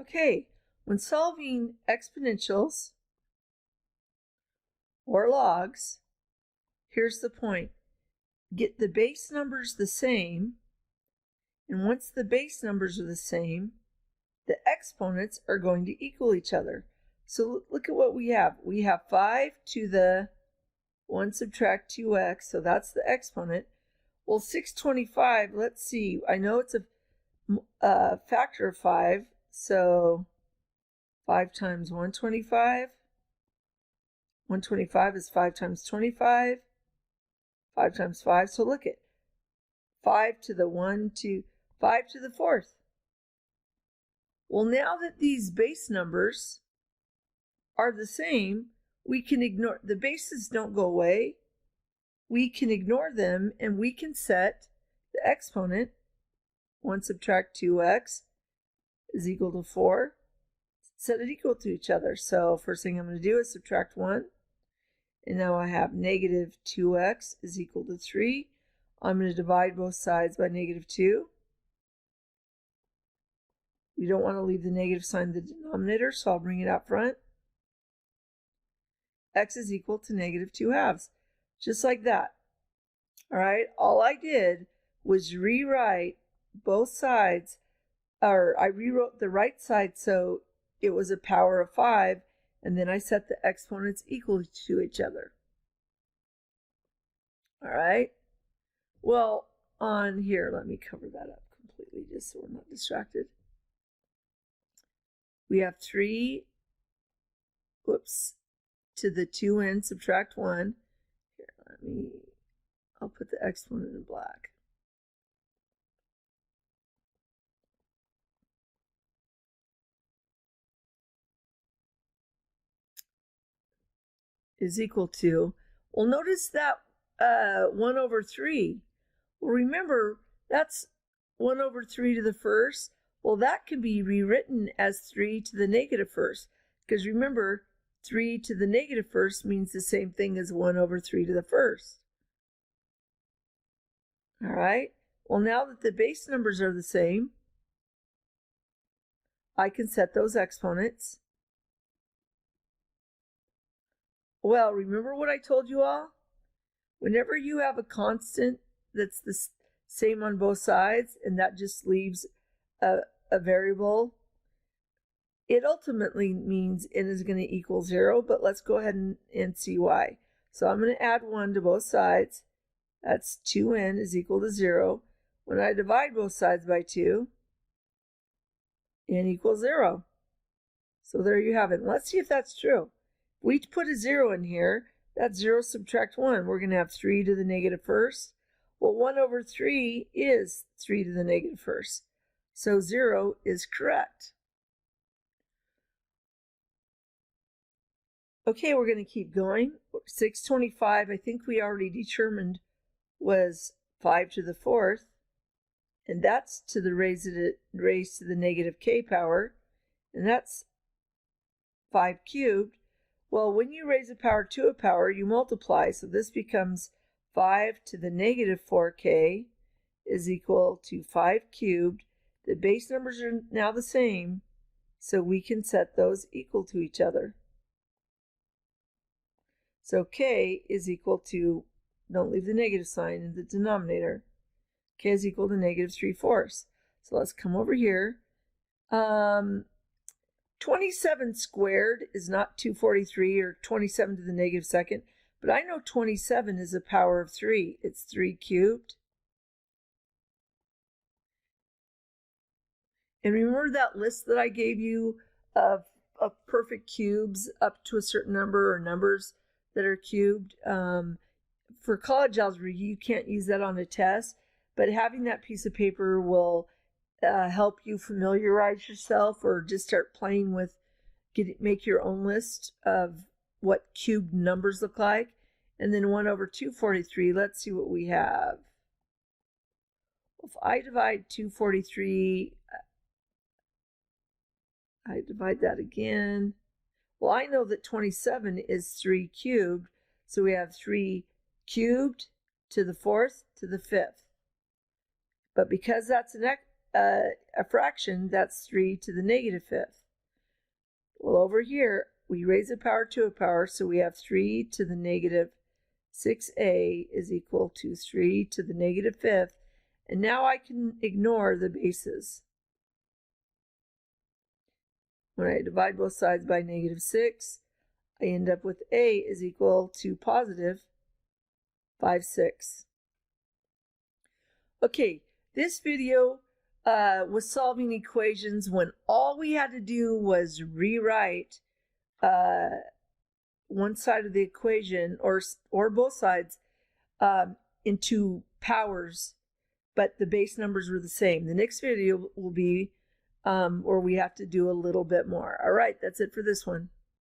Okay, when solving exponentials or logs, here's the point. Get the base numbers the same, and once the base numbers are the same, the exponents are going to equal each other. So look at what we have. We have 5 to the 1 subtract 2x, so that's the exponent. Well, 625, let's see. I know it's a factor of 5, so 5 times 125. 125 is 5 times 25. 5 times 5, so look at 5 to the 1 to 5 to the 4th. Well, now that these base numbers are the same, we can ignore, the bases don't go away. We can ignore them and we can set the exponent, 1 subtract 2x is equal to 4, set it equal to each other. So first thing I'm going to do is subtract 1. And now I have negative 2x is equal to 3. I'm going to divide both sides by negative 2. We don't want to leave the negative sign in the denominator, so I'll bring it out front. X is equal to negative 2 halves. Just like that. All right, all I did was rewrite both sides, or I rewrote the right side so it was a power of 5, and then I set the exponents equal to each other. All right, well, on here, let me cover that up completely just so we're not distracted. We have 3, to the 2n subtract 1. Here, I'll put the exponent in black. Is equal to, well, notice that 1 over 3. Well, remember, that's 1 over 3 to the first. Well, that can be rewritten as 3 to the negative first, because remember, 3 to the negative first means the same thing as 1 over 3 to the first. All right, well, now that the base numbers are the same, I can set those exponents. Well, remember what I told you all? Whenever you have a constant that's the same on both sides, and that just leaves a variable, it ultimately means n is going to equal 0, but let's go ahead and see why. So I'm going to add 1 to both sides. That's 2n is equal to 0. When I divide both sides by 2, n equals 0. So there you have it. And let's see if that's true. If we put a 0 in here, that's 0 subtract 1. We're going to have 3 to the negative first. Well, 1 over 3 is 3 to the negative first. So 0 is correct. Okay, we're going to keep going. 625, I think we already determined, was 5 to the 4th. And that's to the raised to the negative k power. And that's 5 cubed. Well, when you raise a power to a power, you multiply. So this becomes 5 to the negative 4k is equal to 5 cubed. The base numbers are now the same, so we can set those equal to each other. So k is equal to, don't leave the negative sign in the denominator, k is equal to negative 3/4. So let's come over here. 27 squared is not 243 or 27 to the negative second, but I know 27 is a power of 3. It's 3 cubed. And remember that list that I gave you of perfect cubes up to a certain number, or numbers that are cubed? For college algebra, you can't use that on a test, but having that piece of paper will help you familiarize yourself, or just start playing with, make your own list of what cubed numbers look like. And then 1 over 243, let's see what we have. If I divide 243, I divide that again. Well, I know that 27 is 3 cubed, so we have 3 cubed to the 4th to the 5th. But because that's a fraction, that's 3 to the negative fifth. Well, over here, we raise a power to a power, so we have 3 to the negative 6a is equal to 3 to the negative fifth. And now I can ignore the bases. When I divide both sides by negative 6, I end up with a is equal to positive 5/6. Okay, this video was solving equations when all we had to do was rewrite one side of the equation or both sides into powers, but the base numbers were the same. The next video will be where we have to do a little bit more. All right, that's it for this one.